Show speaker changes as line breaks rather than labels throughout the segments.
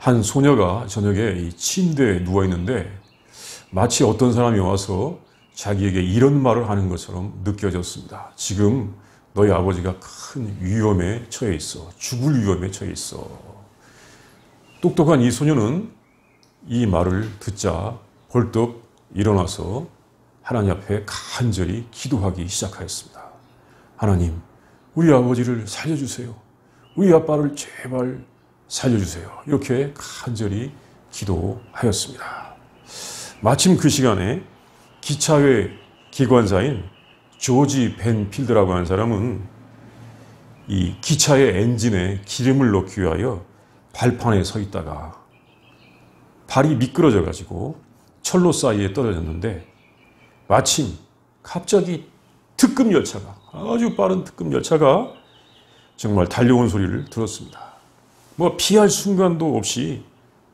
한 소녀가 저녁에 이 침대에 누워있는데 마치 어떤 사람이 와서 자기에게 이런 말을 하는 것처럼 느껴졌습니다. 지금 너희 아버지가 큰 위험에 처해 있어. 죽을 위험에 처해 있어. 똑똑한 이 소녀는 이 말을 듣자 벌떡 일어나서 하나님 앞에 간절히 기도하기 시작하였습니다. 하나님, 우리 아버지를 살려주세요. 우리 아빠를 제발 살려주세요. 이렇게 간절히 기도하였습니다. 마침 그 시간에 기차회 기관사인 조지 벤 필드라고 하는 사람은 이 기차의 엔진에 기름을 넣기 위하여 발판에 서 있다가 발이 미끄러져 가지고 철로 사이에 떨어졌는데 마침 갑자기 특급 열차가, 아주 빠른 특급 열차가 정말 달려온 소리를 들었습니다. 뭐 피할 순간도 없이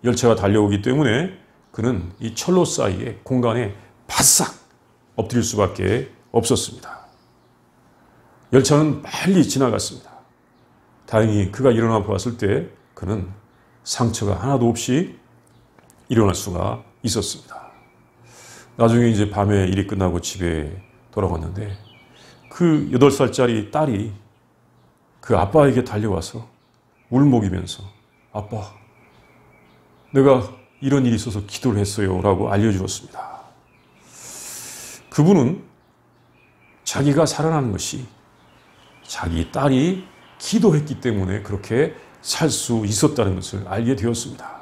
열차가 달려오기 때문에 그는 이 철로 사이에 공간에 바싹 엎드릴 수밖에 없었습니다. 열차는 빨리 지나갔습니다. 다행히 그가 일어나 보았을 때 그는 상처가 하나도 없이 일어날 수가 있었습니다. 나중에 이제 밤에 일이 끝나고 집에 돌아갔는데 그 8살짜리 딸이 그 아빠에게 달려와서 울먹이면서 아빠, 내가 이런 일이 있어서 기도를 했어요 라고 알려주었습니다. 그분은 자기가 살아나는 것이 자기 딸이 기도했기 때문에 그렇게 살 수 있었다는 것을 알게 되었습니다.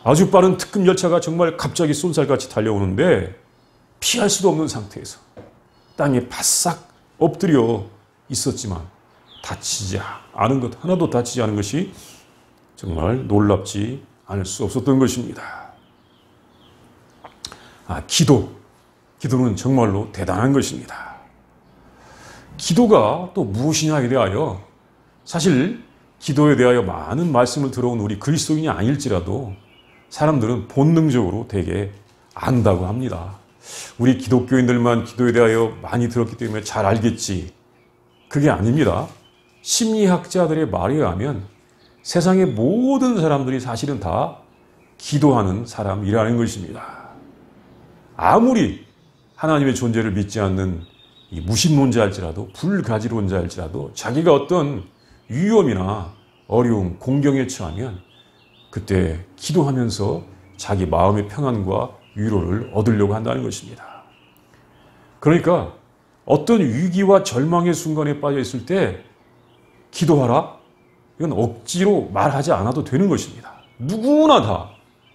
아주 빠른 특급 열차가 정말 갑자기 쏜살같이 달려오는데 피할 수도 없는 상태에서 땅에 바싹 엎드려 있었지만 다치지 않은 것, 하나도 다치지 않은 것이 정말 놀랍지 않을 수 없었던 것입니다. 기도는 정말로 대단한 것입니다. 기도가 또 무엇이냐에 대하여, 사실 기도에 대하여 많은 말씀을 들어온 우리 그리스도인이 아닐지라도 사람들은 본능적으로 되게 안다고 합니다. 우리 기독교인들만 기도에 대하여 많이 들었기 때문에 잘 알겠지. 그게 아닙니다. 심리학자들의 말에 의하면 세상의 모든 사람들이 사실은 다 기도하는 사람이라는 것입니다. 아무리 하나님의 존재를 믿지 않는 이 무신론자일지라도, 불가지론자일지라도 자기가 어떤 위험이나 어려움, 공경에 처하면 그때 기도하면서 자기 마음의 평안과 위로를 얻으려고 한다는 것입니다. 그러니까 어떤 위기와 절망의 순간에 빠져 있을 때 기도하라? 이건 억지로 말하지 않아도 되는 것입니다. 누구나 다,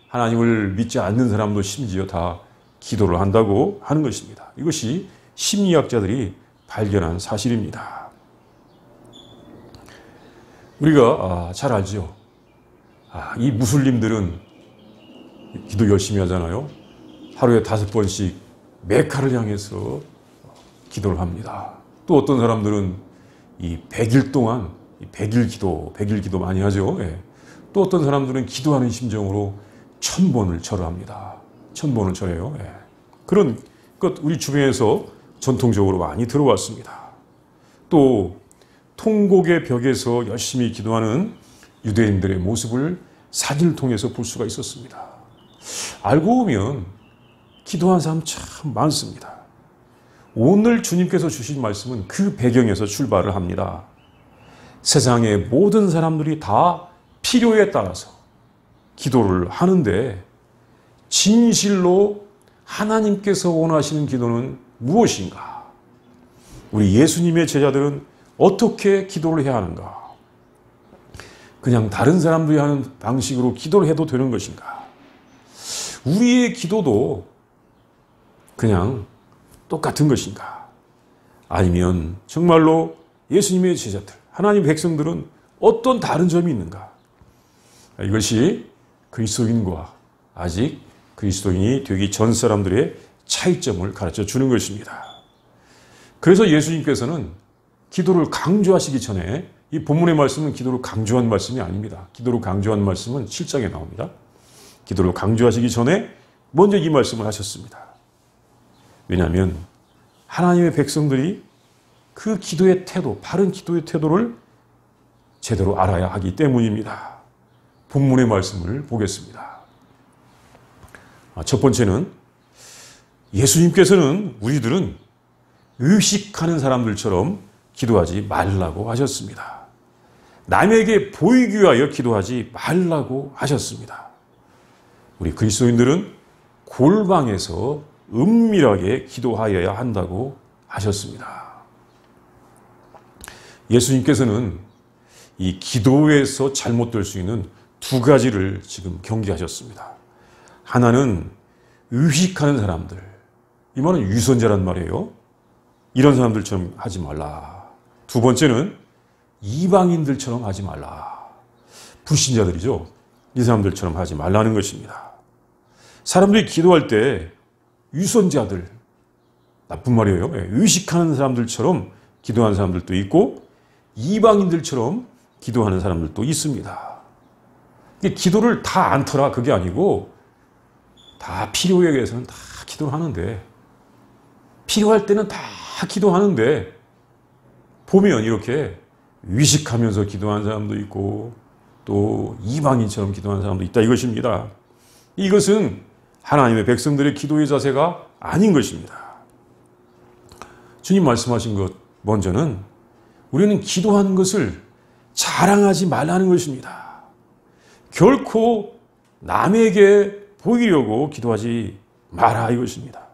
하나님을 믿지 않는 사람도 심지어 다 기도를 한다고 하는 것입니다. 이것이 심리학자들이 발견한 사실입니다. 우리가 잘 알죠. 이 무슬림들은 기도 열심히 하잖아요. 하루에 5번씩 메카를 향해서 기도를 합니다. 또 어떤 사람들은 이 100일 동안 100일 기도 많이 하죠. 예. 또 어떤 사람들은 기도하는 심정으로 1000번을 절합니다. 1000번을 절해요. 예. 그런 것 우리 주변에서 전통적으로 많이 들어왔습니다. 또 통곡의 벽에서 열심히 기도하는 유대인들의 모습을 사진을 통해서 볼 수가 있었습니다. 알고 보면 기도하는 사람 참 많습니다. 오늘 주님께서 주신 말씀은 그 배경에서 출발을 합니다. 세상의 모든 사람들이 다 필요에 따라서 기도를 하는데 진실로 하나님께서 원하시는 기도는 무엇인가? 우리 예수님의 제자들은 어떻게 기도를 해야 하는가? 그냥 다른 사람들이 하는 방식으로 기도를 해도 되는 것인가? 우리의 기도도 그냥 똑같은 것인가? 아니면 정말로 예수님의 제자들, 하나님 백성들은 어떤 다른 점이 있는가? 이것이 그리스도인과 아직 그리스도인이 되기 전 사람들의 차이점을 가르쳐 주는 것입니다. 그래서 예수님께서는 기도를 강조하시기 전에, 이 본문의 말씀은 기도를 강조한 말씀이 아닙니다. 기도를 강조한 말씀은 7장에 나옵니다. 기도를 강조하시기 전에 먼저 이 말씀을 하셨습니다. 왜냐하면 하나님의 백성들이 그 기도의 태도, 바른 기도의 태도를 제대로 알아야 하기 때문입니다. 본문의 말씀을 보겠습니다. 첫 번째는 예수님께서는 우리들은 의식하는 사람들처럼 기도하지 말라고 하셨습니다. 남에게 보이기 위하여 기도하지 말라고 하셨습니다. 우리 그리스도인들은 골방에서 은밀하게 기도하여야 한다고 하셨습니다. 예수님께서는 이 기도에서 잘못될 수 있는 두 가지를 지금 경계하셨습니다. 하나는 의식하는 사람들, 이 말은 유선자란 말이에요. 이런 사람들처럼 하지 말라. 두 번째는 이방인들처럼 하지 말라. 불신자들이죠. 이 사람들처럼 하지 말라는 것입니다. 사람들이 기도할 때 유선자들, 나쁜 말이에요. 의식하는 사람들처럼 기도하는 사람들도 있고 이방인들처럼 기도하는 사람들도 있습니다. 기도를 다 않더라 그게 아니고 다 필요에 의해서는 다 기도를 하는데, 필요할 때는 다 기도하는데 보면 이렇게 의식하면서 기도하는 사람도 있고 또 이방인처럼 기도하는 사람도 있다 이것입니다. 이것은 하나님의 백성들의 기도의 자세가 아닌 것입니다. 주님 말씀하신 것 먼저는 우리는 기도하는 것을 자랑하지 말라는 것입니다. 결코 남에게 보이려고 기도하지 마라 이것입니다.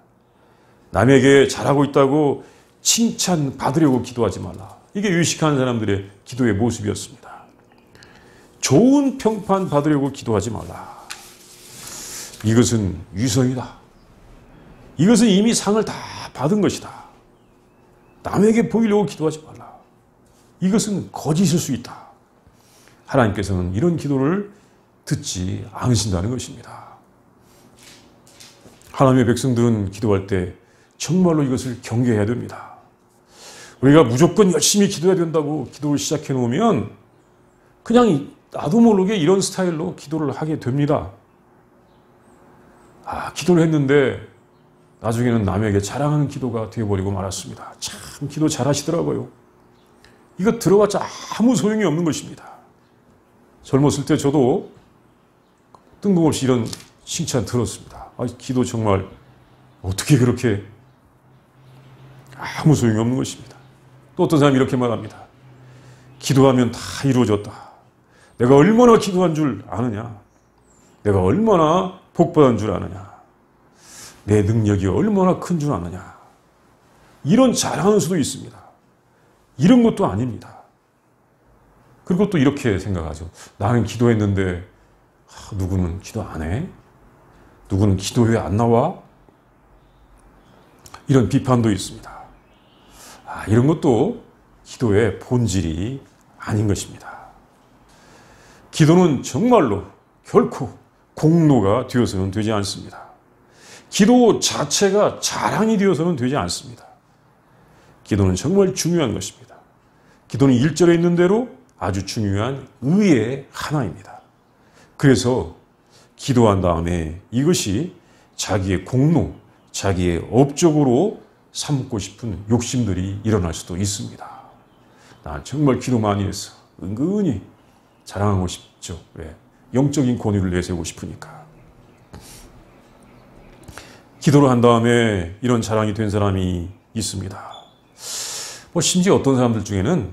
남에게 잘하고 있다고 칭찬받으려고 기도하지 말라. 이게 의식하는 사람들의 기도의 모습이었습니다. 좋은 평판 받으려고 기도하지 말라. 이것은 유성이다. 이것은 이미 상을 다 받은 것이다. 남에게 보이려고 기도하지 말라. 이것은 거짓일 수 있다. 하나님께서는 이런 기도를 듣지 않으신다는 것입니다. 하나님의 백성들은 기도할 때 정말로 이것을 경계해야 됩니다. 우리가 무조건 열심히 기도해야 된다고 기도를 시작해 놓으면 그냥 나도 모르게 이런 스타일로 기도를 하게 됩니다. 기도를 했는데 나중에는 남에게 자랑하는 기도가 되어버리고 말았습니다. 참 기도 잘하시더라고요. 이거 들어봤자 아무 소용이 없는 것입니다. 젊었을 때 저도 뜬금없이 이런 칭찬 들었습니다. 기도 정말 어떻게 그렇게 아무 소용이 없는 것입니다. 또 어떤 사람이 이렇게 말합니다. 기도하면 다 이루어졌다. 내가 얼마나 기도한 줄 아느냐. 내가 얼마나 복받은 줄 아느냐. 내 능력이 얼마나 큰 줄 아느냐. 이런 자랑하는 수도 있습니다. 이런 것도 아닙니다. 그리고 또 이렇게 생각하죠. 나는 기도했는데 누구는 기도 안 해? 누구는 기도회 안 나와? 이런 비판도 있습니다. 이런 것도 기도의 본질이 아닌 것입니다. 기도는 정말로 결코 공로가 되어서는 되지 않습니다. 기도 자체가 자랑이 되어서는 되지 않습니다. 기도는 정말 중요한 것입니다. 기도는 1절에 있는 대로 아주 중요한 의의 하나입니다. 그래서 기도한 다음에 이것이 자기의 공로, 자기의 업적으로 삼고 싶은 욕심들이 일어날 수도 있습니다. 난 정말 기도 많이 했어. 은근히 자랑하고 싶죠. 왜? 영적인 권위를 내세우고 싶으니까. 기도를 한 다음에 이런 자랑이 된 사람이 있습니다. 심지어 어떤 사람들 중에는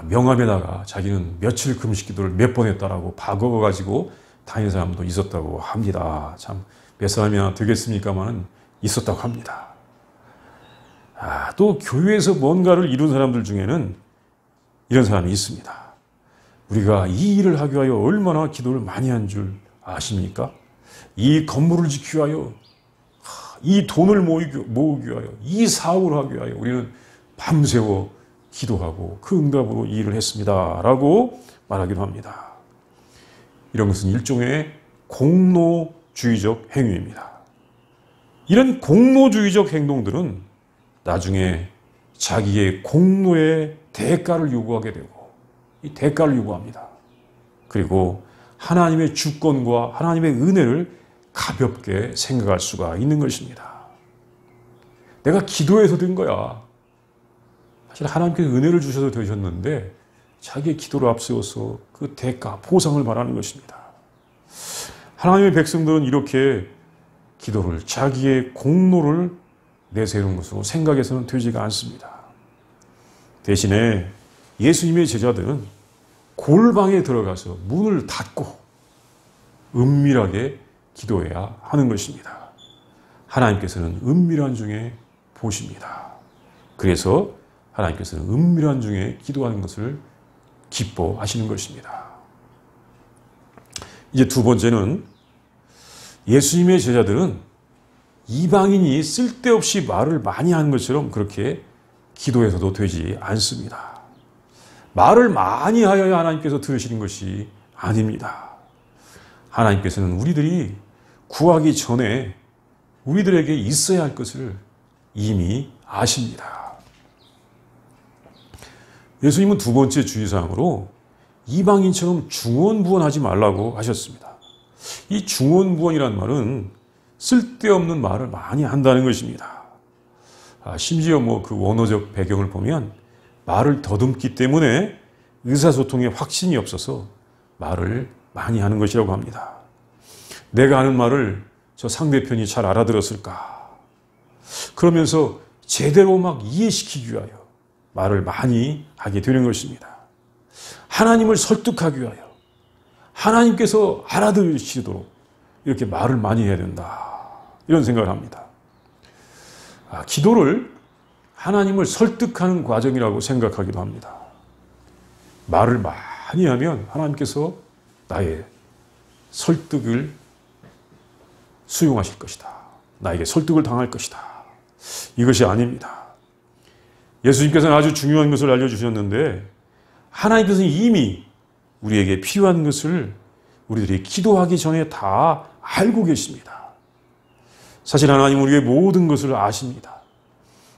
명함에다가 자기는 며칠 금식 기도를 몇 번 했다라고 박어 가지고 다니는 사람도 있었다고 합니다. 참 몇 사람이나 되겠습니까만은 있었다고 합니다. 또 교회에서 뭔가를 이룬 사람들 중에는 이런 사람이 있습니다. 우리가 이 일을 하기 위하여 얼마나 기도를 많이 한 줄 아십니까? 이 건물을 지키기 위하여, 이 돈을 모으기 위하여, 이 사업을 하기 위하여 우리는 밤새워 기도하고 그 응답으로 이 일을 했습니다. 라고 말하기도 합니다. 이런 것은 일종의 공로주의적 행위입니다. 이런 공로주의적 행동들은 나중에 자기의 공로의 대가를 요구하게 되고 이 대가를 요구합니다. 그리고 하나님의 주권과 하나님의 은혜를 가볍게 생각할 수가 있는 것입니다. 내가 기도해서 된 거야. 사실 하나님께서 은혜를 주셔서 되셨는데 자기의 기도를 앞세워서 그 대가, 보상을 바라는 것입니다. 하나님의 백성들은 이렇게 기도를 자기의 공로를 내세우는 것으로 생각해서는 되지가 않습니다. 대신에 예수님의 제자들은 골방에 들어가서 문을 닫고 은밀하게 기도해야 하는 것입니다. 하나님께서는 은밀한 중에 보십니다. 그래서 하나님께서는 은밀한 중에 기도하는 것을 기뻐하시는 것입니다. 이제 두 번째는 예수님의 제자들은 이방인이 쓸데없이 말을 많이 하는 것처럼 그렇게 기도해서도 되지 않습니다. 말을 많이 하여야 하나님께서 들으시는 것이 아닙니다. 하나님께서는 우리들이 구하기 전에 우리들에게 있어야 할 것을 이미 아십니다. 예수님은 두 번째 주의사항으로 이방인처럼 중언부언하지 말라고 하셨습니다. 이 중언부언이라는 말은 쓸데없는 말을 많이 한다는 것입니다. 심지어 그 원어적 배경을 보면 말을 더듬기 때문에 의사소통에 확신이 없어서 말을 많이 하는 것이라고 합니다. 내가 하는 말을 저 상대편이 잘 알아들었을까? 그러면서 제대로 이해시키기 위하여 말을 많이 하게 되는 것입니다. 하나님을 설득하기 위하여 하나님께서 알아들으시도록 이렇게 말을 많이 해야 된다. 이런 생각을 합니다. 기도를 하나님을 설득하는 과정이라고 생각하기도 합니다. 말을 많이 하면 하나님께서 나의 설득을 수용하실 것이다. 나에게 설득을 당할 것이다. 이것이 아닙니다. 예수님께서는 아주 중요한 것을 알려주셨는데 하나님께서는 이미 우리에게 필요한 것을 우리들이 기도하기 전에 다 알고 계십니다. 사실 하나님은 우리의 모든 것을 아십니다.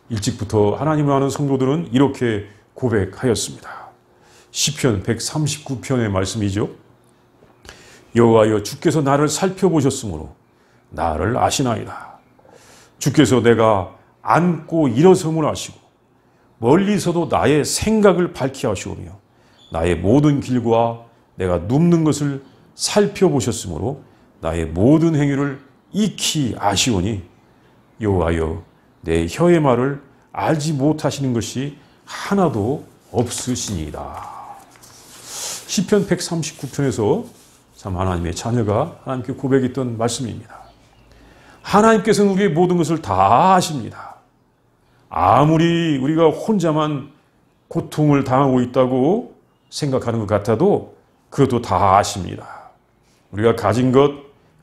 일찍부터 하나님을 아는 성도들은 이렇게 고백하였습니다. 시편 139편의 말씀이죠. 여호와여 주께서 나를 살펴보셨으므로 나를 아시나이다. 주께서 내가 앉고 일어섬을 아시고 멀리서도 나의 생각을 밝히 하시오며 나의 모든 길과 내가 눕는 것을 살펴보셨으므로 나의 모든 행위를 익히 아시오니 여호와여 내 혀의 말을 알지 못하시는 것이 하나도 없으시니이다. 시편 139편에서 참 하나님의 자녀가 하나님께 고백했던 말씀입니다. 하나님께서는 우리의 모든 것을 다 아십니다. 아무리 우리가 혼자만 고통을 당하고 있다고 생각하는 것 같아도 그것도 다 아십니다. 우리가 가진 것,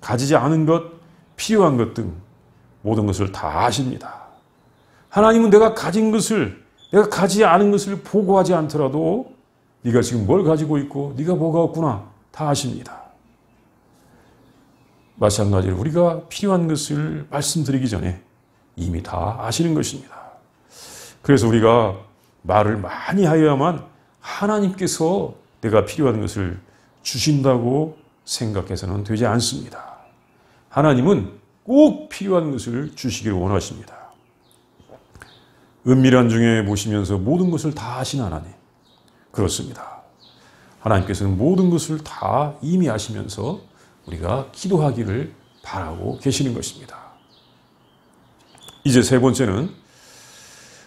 가지지 않은 것, 필요한 것 등 모든 것을 다 아십니다. 하나님은 내가 가진 것을, 내가 가지지 않은 것을 보고하지 않더라도 네가 지금 뭘 가지고 있고 네가 뭐가 없구나 다 아십니다. 마찬가지로 우리가 필요한 것을 말씀드리기 전에 이미 다 아시는 것입니다. 그래서 우리가 말을 많이 하여야만 하나님께서 내가 필요한 것을 주신다고 생각해서는 되지 않습니다. 하나님은 꼭 필요한 것을 주시기를 원하십니다. 은밀한 중에 보시면서 모든 것을 다 아신 하나님. 그렇습니다. 하나님께서는 모든 것을 다 이미 아시면서 우리가 기도하기를 바라고 계시는 것입니다. 이제 세 번째는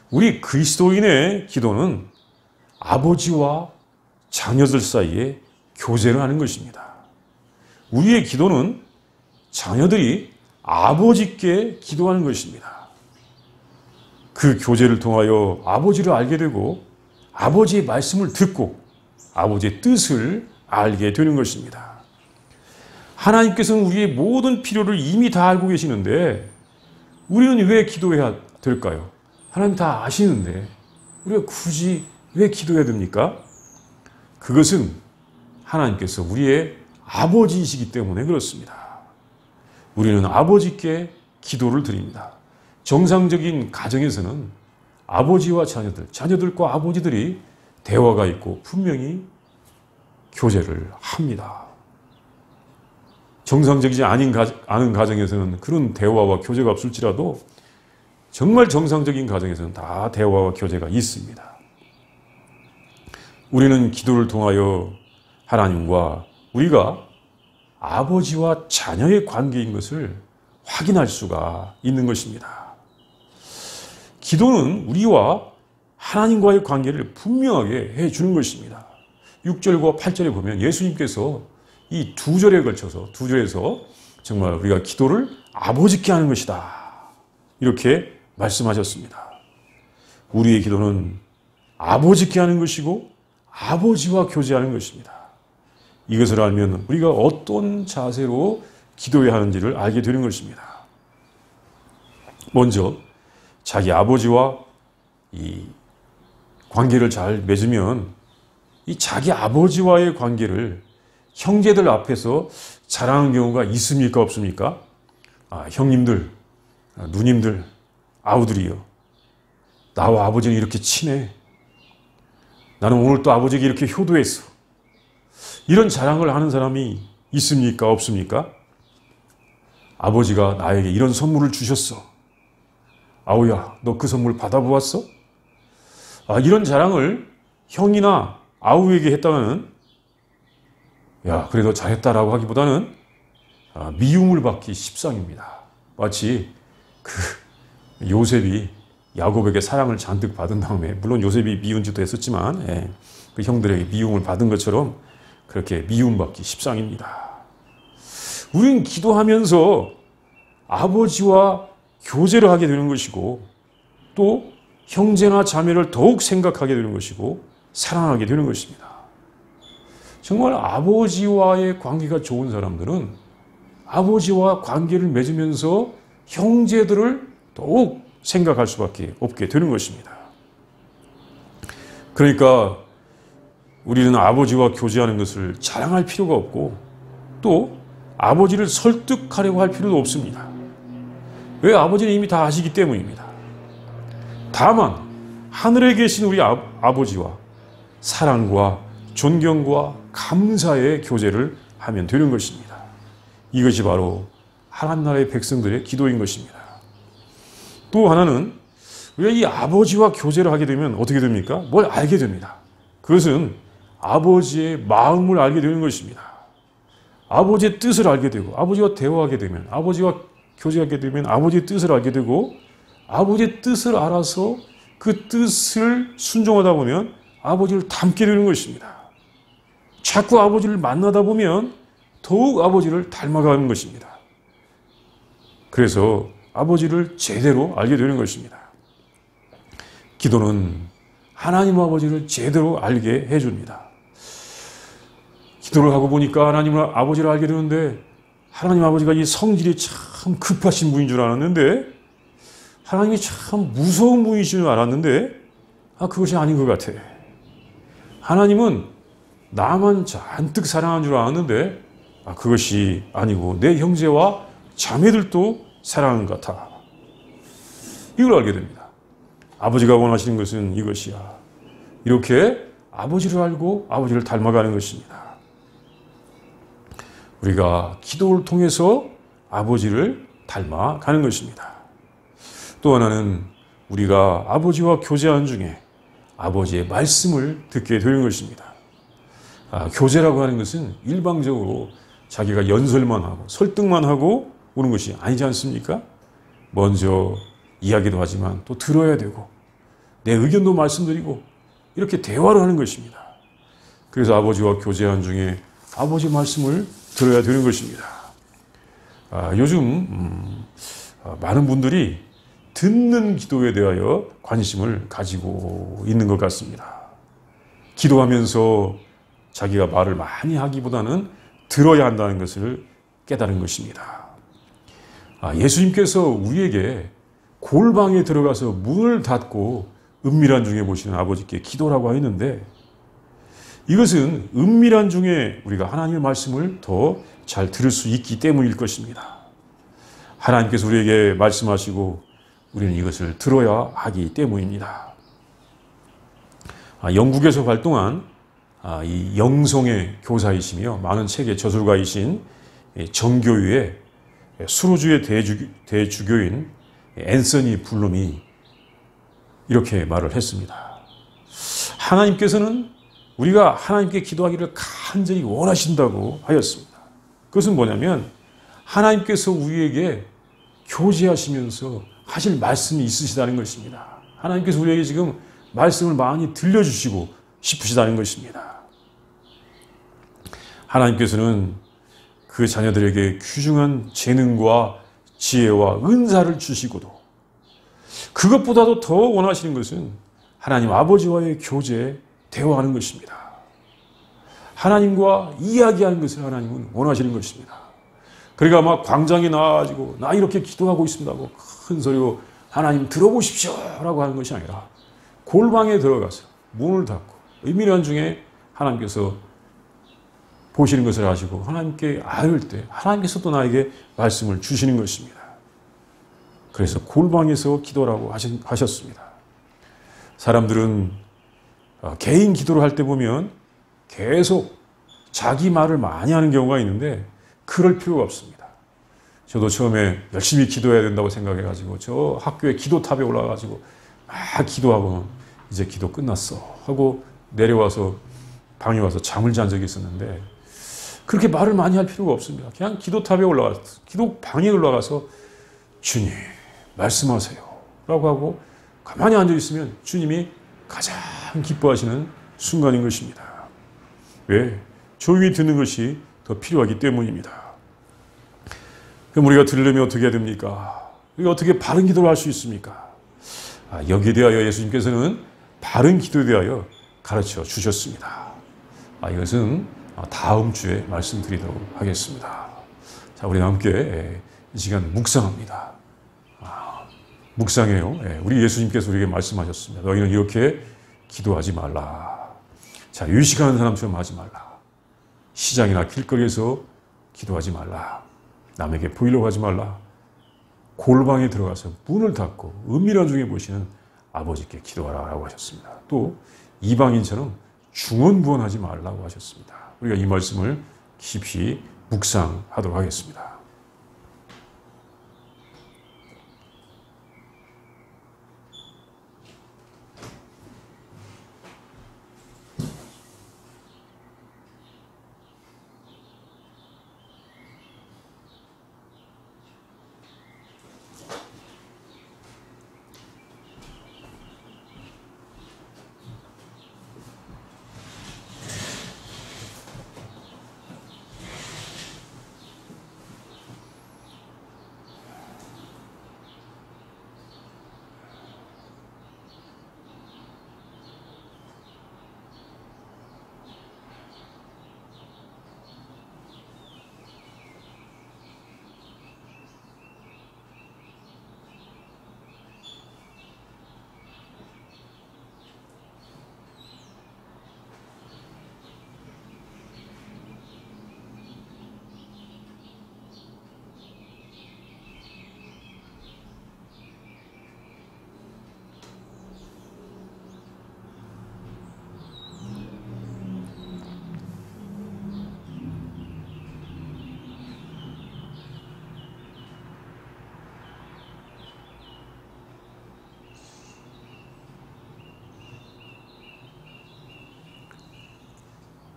우리 그리스도인의 기도는 아버지와 자녀들 사이에 교제를 하는 것입니다. 우리의 기도는 자녀들이 아버지께 기도하는 것입니다. 그 교제를 통하여 아버지를 알게 되고 아버지의 말씀을 듣고 아버지의 뜻을 알게 되는 것입니다. 하나님께서는 우리의 모든 필요를 이미 다 알고 계시는데 우리는 왜 기도해야 될까요? 하나님 다 아시는데 우리가 굳이 왜 기도해야 됩니까? 그것은 하나님께서 우리의 아버지이시기 때문에 그렇습니다. 우리는 아버지께 기도를 드립니다. 정상적인 가정에서는 아버지와 자녀들, 자녀들과 아버지들이 대화가 있고 분명히 교제를 합니다. 정상적이지 않은 가정에서는 그런 대화와 교제가 없을지라도 정말 정상적인 가정에서는 다 대화와 교제가 있습니다. 우리는 기도를 통하여 하나님과 우리가 아버지와 자녀의 관계인 것을 확인할 수가 있는 것입니다. 기도는 우리와 하나님과의 관계를 분명하게 해주는 것입니다. 6절과 8절에 보면 예수님께서 이 두 절에 걸쳐서, 두 절에서 정말 우리가 기도를 아버지께 하는 것이다, 이렇게 말씀하셨습니다. 우리의 기도는 아버지께 하는 것이고 아버지와 교제하는 것입니다. 이것을 알면 우리가 어떤 자세로 기도해야 하는지를 알게 되는 것입니다. 먼저 자기 아버지와 이 관계를 잘 맺으면 이 자기 아버지와의 관계를 형제들 앞에서 자랑하는 경우가 있습니까, 없습니까? 형님들, 누님들, 아우들이요, 나와 아버지는 이렇게 친해. 나는 오늘 또 아버지에게 이렇게 효도했어. 이런 자랑을 하는 사람이 있습니까, 없습니까? 아버지가 나에게 이런 선물을 주셨어. 아우야, 너 그 선물 받아보았어? 이런 자랑을 형이나 아우에게 했다가는, 야, 그래도 잘했다라고 하기보다는 미움을 받기 십상입니다. 마치 요셉이 야곱에게 사랑을 잔뜩 받은 다음에, 물론 요셉이 미운 짓도 했었지만, 그 형들에게 미움을 받은 것처럼 그렇게 미움받기 십상입니다. 우리는 기도하면서 아버지와 교제를 하게 되는 것이고, 또 형제나 자매를 더욱 생각하게 되는 것이고 사랑하게 되는 것입니다. 정말 아버지와의 관계가 좋은 사람들은 아버지와 관계를 맺으면서 형제들을 더욱 생각할 수밖에 없게 되는 것입니다. 그러니까 우리는 아버지와 교제하는 것을 자랑할 필요가 없고, 또 아버지를 설득하려고 할 필요도 없습니다. 왜? 아버지는 이미 다 아시기 때문입니다. 다만 하늘에 계신 우리 아버지와 사랑과 존경과 감사의 교제를 하면 되는 것입니다. 이것이 바로 하나님 나라의 백성들의 기도인 것입니다. 또 하나는 우리가 이 아버지와 교제를 하게 되면 어떻게 됩니까? 뭘 알게 됩니다. 그것은 아버지의 마음을 알게 되는 것입니다. 아버지의 뜻을 알게 되고, 아버지와 대화하게 되면, 아버지와 교제하게 되면 아버지의 뜻을 알게 되고, 아버지의 뜻을 알아서 그 뜻을 순종하다 보면 아버지를 닮게 되는 것입니다. 자꾸 아버지를 만나다 보면 더욱 아버지를 닮아가는 것입니다. 그래서 아버지를 제대로 알게 되는 것입니다. 기도는 하나님 아버지를 제대로 알게 해줍니다. 기도를 하고 보니까 하나님 아버지를 알게 되는데, 하나님 아버지가 이 성질이 참 급하신 분인 줄 알았는데, 하나님이 참 무서운 분이신 줄 알았는데, 그것이 아닌 것 같아. 하나님은 나만 잔뜩 사랑한 줄 알았는데, 그것이 아니고 내 형제와 자매들도 사랑하는 것 같아. 이걸 알게 됩니다. 아버지가 원하시는 것은 이것이야. 이렇게 아버지를 알고 아버지를 닮아가는 것입니다. 우리가 기도를 통해서 아버지를 닮아가는 것입니다. 또 하나는 우리가 아버지와 교제하는 중에 아버지의 말씀을 듣게 되는 것입니다. 교제라고 하는 것은 일방적으로 자기가 연설만 하고 설득만 하고 오는 것이 아니지 않습니까? 먼저 이야기도 하지만 또 들어야 되고, 내 의견도 말씀드리고, 이렇게 대화를 하는 것입니다. 그래서 아버지와 교제하는 중에 아버지 말씀을 들어야 되는 것입니다. 요즘 많은 분들이 듣는 기도에 대하여 관심을 가지고 있는 것 같습니다. 기도하면서 자기가 말을 많이 하기보다는 들어야 한다는 것을 깨달은 것입니다. 예수님께서 우리에게 골방에 들어가서 문을 닫고 은밀한 중에 보시는 아버지께 기도라고 했는데, 이것은 은밀한 중에 우리가 하나님의 말씀을 더 잘 들을 수 있기 때문일 것입니다. 하나님께서 우리에게 말씀하시고 우리는 이것을 들어야 하기 때문입니다. 영국에서 활동한 이 영성의 교사이시며 많은 책의 저술가이신 정교유의 수로주의 대주교인 앤서니 블룸이 이렇게 말을 했습니다. 하나님께서는 우리가 하나님께 기도하기를 간절히 원하신다고 하였습니다. 그것은 뭐냐면 하나님께서 우리에게 교제하시면서 하실 말씀이 있으시다는 것입니다. 하나님께서 우리에게 지금 말씀을 많이 들려주시고 싶으시다는 것입니다. 하나님께서는 그 자녀들에게 귀중한 재능과 지혜와 은사를 주시고도 그것보다도 더 원하시는 것은 하나님 아버지와의 교제, 대화하는 것입니다. 하나님과 이야기하는 것을 하나님은 원하시는 것입니다. 그러니까 막 광장에 나와가지고 나 이렇게 기도하고 있습니다 하고 큰 소리로 하나님 들어보십시오 라고 하는 것이 아니라 골방에 들어가서 문을 닫고 은밀한 중에 하나님께서 보시는 것을 아시고 하나님께 아뢰을 때 하나님께서도 나에게 말씀을 주시는 것입니다. 그래서 골방에서 기도라고 하셨습니다. 사람들은 개인 기도를 할 때 보면 계속 자기 말을 많이 하는 경우가 있는데 그럴 필요가 없습니다. 저도 처음에 열심히 기도해야 된다고 생각해가지고 저 학교에 기도탑에 올라가가지고 막 기도하고는 이제 기도 끝났어 하고 내려와서 방에 와서 잠을 잔 적이 있었는데 그렇게 말을 많이 할 필요가 없습니다. 그냥 기도탑에 올라가서 기도방에 올라가서 주님 말씀하세요 라고 하고 가만히 앉아있으면 주님이 가장 기뻐하시는 순간인 것입니다. 왜? 조용히 듣는 것이 더 필요하기 때문입니다. 그럼 우리가 들으려면 어떻게 해야 됩니까? 우리가 어떻게 바른 기도를 할 수 있습니까? 여기에 대하여 예수님께서는 바른 기도에 대하여 가르쳐 주셨습니다. 이것은 다음 주에 말씀드리도록 하겠습니다. 자, 우리 함께 이 시간 묵상합니다. 묵상해요. 우리 예수님께서 우리에게 말씀하셨습니다. 너희는 이렇게 기도하지 말라. 자, 유식하는 사람처럼 하지 말라. 시장이나 길거리에서 기도하지 말라. 남에게 보이려고 하지 말라. 골방에 들어가서 문을 닫고 은밀한 중에 보시는 아버지께 기도하라고 하셨습니다. 또 이방인처럼 중언부언하지 말라고 하셨습니다. 우리가 이 말씀을 깊이 묵상하도록 하겠습니다.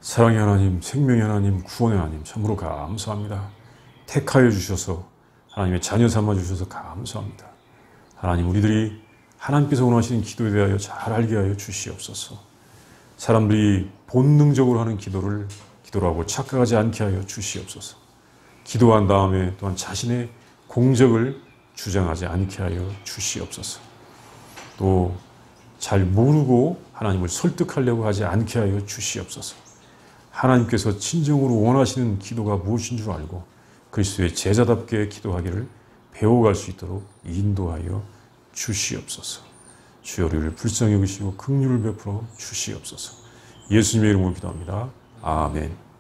사랑의 하나님, 생명의 하나님, 구원의 하나님 참으로 감사합니다. 택하여 주셔서 하나님의 자녀 삼아 주셔서 감사합니다. 하나님, 우리들이 하나님께서 원하시는 기도에 대하여 잘 알게 하여 주시옵소서. 사람들이 본능적으로 하는 기도라고 착각하지 않게 하여 주시옵소서. 기도한 다음에 또한 자신의 공적을 주장하지 않게 하여 주시옵소서. 또 잘 모르고 하나님을 설득하려고 하지 않게 하여 주시옵소서. 하나님께서 진정으로 원하시는 기도가 무엇인 줄 알고 그리스도의 제자답게 기도하기를 배워갈 수 있도록 인도하여 주시옵소서. 주여 우리를 불쌍히 여기시고 긍휼을 베풀어 주시옵소서. 예수님의 이름으로 기도합니다. 아멘.